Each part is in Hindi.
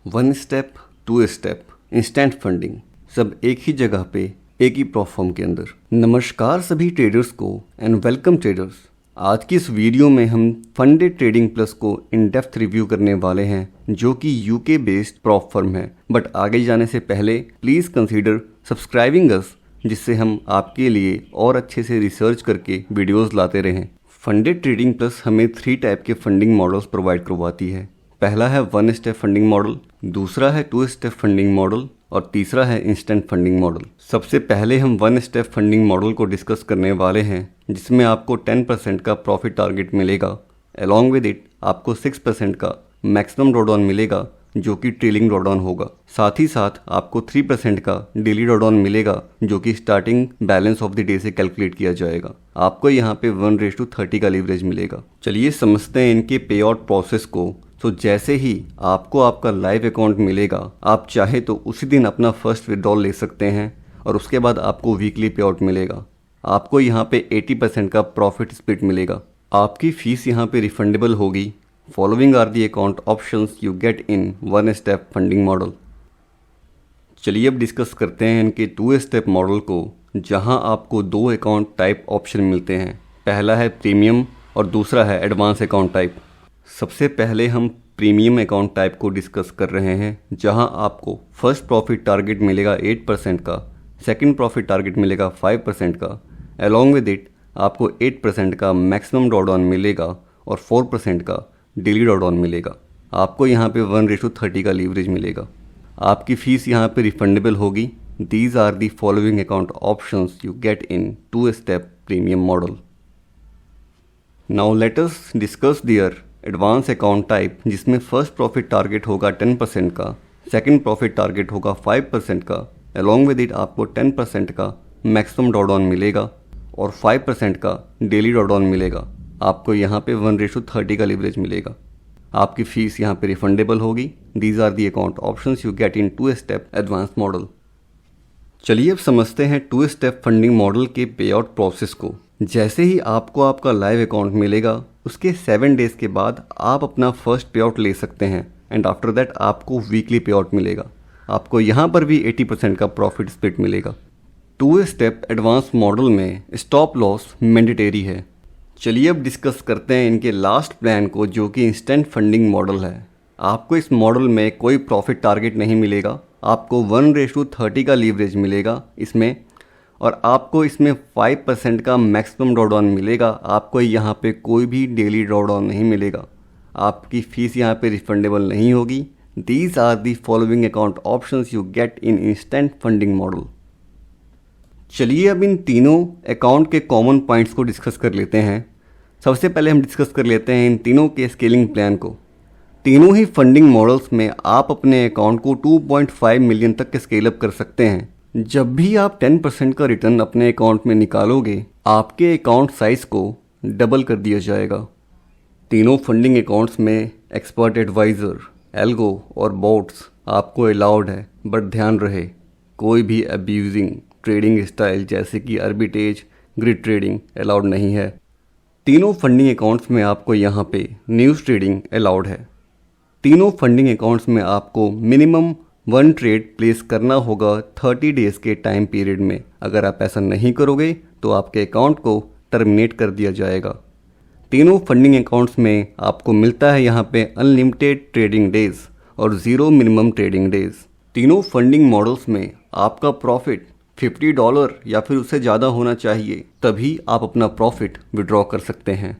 One step, two step, instant funding, सब एक ही जगह पे एक ही प्लेटफॉर्म के अंदर। नमस्कार सभी ट्रेडर्स को एंड वेलकम ट्रेडर्स। आज की इस वीडियो में हम फंडेड ट्रेडिंग प्लस को इन डेप्थ रिव्यू करने वाले हैं, जो कि यूके बेस्ड प्रॉप फर्म है। बट आगे जाने से पहले प्लीज़ कंसीडर सब्सक्राइबिंग अस, जिससे हम आपके लिए और अच्छे से रिसर्च करके वीडियोस लाते रहें। फंडेड ट्रेडिंग प्लस हमें 3 टाइप के फंडिंग मॉडल्स प्रोवाइड करवाती है। पहला है वन स्टेप फंडिंग मॉडल, दूसरा है 2 स्टेप फंडिंग मॉडल और तीसरा है इंस्टेंट फंडिंग मॉडल। सबसे पहले हम वन स्टेप फंडिंग मॉडल को डिस्कस करने वाले हैं, जिसमें आपको 10% का प्रॉफिट टारगेट मिलेगा। अलॉन्ग विद इट आपको 6% का मैक्सिमम ड्रॉडाउन मिलेगा, जो कि ट्रेलिंग ड्रॉडाउन होगा। साथ ही साथ आपको 3% का डेली ड्रॉडाउन मिलेगा, जो कि starting balance of the day से कैलकुलेट किया जाएगा। आपको यहाँ पे 1:30 का लीवरेज मिलेगा। चलिए समझते हैं इनके पे आउट प्रोसेस को। तो जैसे ही आपको आपका लाइव अकाउंट मिलेगा, आप चाहे तो उसी दिन अपना फर्स्ट विड्रॉल ले सकते हैं और उसके बाद आपको वीकली पे आउट मिलेगा। आपको यहाँ पे 80% का प्रॉफिट स्प्लिट मिलेगा। आपकी फ़ीस यहाँ पे रिफंडेबल होगी। Following are the account options you get in one step funding model. चलिए अब डिस्कस करते हैं इनके 2 स्टेप मॉडल को, जहां आपको 2 अकाउंट टाइप ऑप्शन मिलते हैं। पहला है प्रीमियम और दूसरा है एडवांस अकाउंट टाइप। सबसे पहले हम प्रीमियम अकाउंट टाइप को डिस्कस कर रहे हैं, जहां आपको फर्स्ट प्रॉफिट टारगेट मिलेगा 8% का, सेकंड प्रॉफिट टारगेट मिलेगा 5% का। अलॉन्ग विद इट आपको 8% का मैक्सिमम ड्रॉडाउन मिलेगा और 4% का डेली ड्रॉडाउन मिलेगा। आपको यहाँ पे 1:30 का लीवरेज मिलेगा। आपकी फ़ीस यहाँ पे रिफंडेबल होगी। These are the following account options you get in 2 step premium model. Now let us discuss their advance account type, जिसमें फर्स्ट प्रॉफिट टारगेट होगा 10% का, सेकंड प्रॉफिट टारगेट होगा 5% का। अलॉन्ग विद इट आपको 10% का मैक्सिमम ड्रॉडाउन मिलेगा और 5% का डेली ड्रॉडाउन मिलेगा। आपको यहाँ पे 1:30 का लीवरेज मिलेगा। आपकी फ़ीस यहाँ पे रिफंडेबल होगी। These are the account options you get in 2 step advance model. चलिए अब समझते हैं 2 स्टेप फंडिंग मॉडल के पे आउट प्रोसेस को। जैसे ही आपको आपका लाइव अकाउंट मिलेगा, उसके 7 डेज़ के बाद आप अपना फर्स्ट पे आउट ले सकते हैं एंड आफ्टर दैट आपको वीकली पे आउट मिलेगा। आपको यहाँ पर भी 80% का प्रॉफिट स्प्लिट मिलेगा। 2 स्टेप एडवांस मॉडल में स्टॉप लॉस मैंडेटरी है। चलिए अब डिस्कस करते हैं इनके लास्ट प्लान को, जो कि इंस्टेंट फंडिंग मॉडल है। आपको इस मॉडल में कोई प्रॉफिट टारगेट नहीं मिलेगा। आपको 1:30 का लीवरेज मिलेगा इसमें, और आपको इसमें 5% का मैक्सिमम ड्रॉडाउन मिलेगा। आपको यहाँ पे कोई भी डेली ड्रॉडाउन नहीं मिलेगा। आपकी फ़ीस यहाँ पे रिफंडेबल नहीं होगी। These are the following account options you get in instant funding model. चलिए अब इन तीनों अकाउंट के कॉमन पॉइंट्स को डिस्कस कर लेते हैं। सबसे पहले हम डिस्कस कर लेते हैं इन तीनों के स्केलिंग प्लान को। तीनों ही फंडिंग मॉडल्स में आप अपने अकाउंट को 2.5 मिलियन तक के स्केल अप कर सकते हैं। जब भी आप 10% का रिटर्न अपने अकाउंट में निकालोगे, आपके अकाउंट साइज को डबल कर दिया जाएगा। तीनों फंडिंग अकाउंट्स में एक्सपर्ट एडवाइज़र, एल्गो और बोट्स आपको अलाउड है, बट ध्यान रहे कोई भी अब्यूजिंग ट्रेडिंग स्टाइल जैसे कि आर्बिट्रेज, ग्रिड ट्रेडिंग अलाउड नहीं है। तीनों फंडिंग अकाउंट्स में आपको यहाँ पे न्यूज़ ट्रेडिंग अलाउड है। तीनों फंडिंग अकाउंट्स में आपको मिनिमम 1 ट्रेड प्लेस करना होगा 30 डेज़ के टाइम पीरियड में। अगर आप ऐसा नहीं करोगे तो आपके अकाउंट को टर्मिनेट कर दिया जाएगा। तीनों फंडिंग अकाउंट्स में आपको मिलता है यहाँ पे अनलिमिटेड ट्रेडिंग डेज और 0 मिनिमम ट्रेडिंग डेज। तीनों फंडिंग मॉडल्स में आपका प्रॉफिट $50 या फिर उससे ज़्यादा होना चाहिए, तभी आप अपना प्रॉफिट विड्रॉ कर सकते हैं।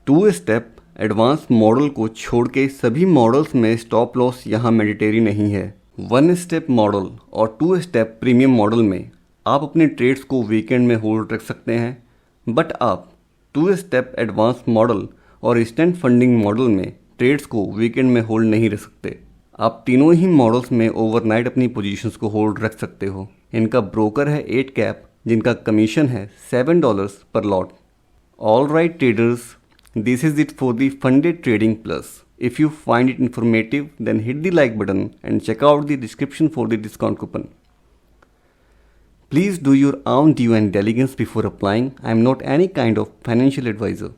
2 स्टेप एडवांस मॉडल को छोड़ के सभी मॉडल्स में स्टॉप लॉस यहाँ मैंडेटरी नहीं है। 1 स्टेप मॉडल और 2 स्टेप प्रीमियम मॉडल में आप अपने ट्रेड्स को वीकेंड में होल्ड रख सकते हैं, बट आप 2 स्टेप एडवांस मॉडल और इंस्टेंट फंडिंग मॉडल में ट्रेड्स को वीकेंड में होल्ड नहीं रख सकते। आप तीनों ही मॉडल्स में ओवरनाइट अपनी पोजीशंस को होल्ड रख सकते हो। इनका ब्रोकर है 8 कैप, जिनका कमीशन है $7 पर lot. All right traders, this is it for the Funded Trading Plus. If you find it informative, then hit the like button and check out the description for the discount coupon. Please do your own due and diligence before applying. I am not any kind of financial advisor.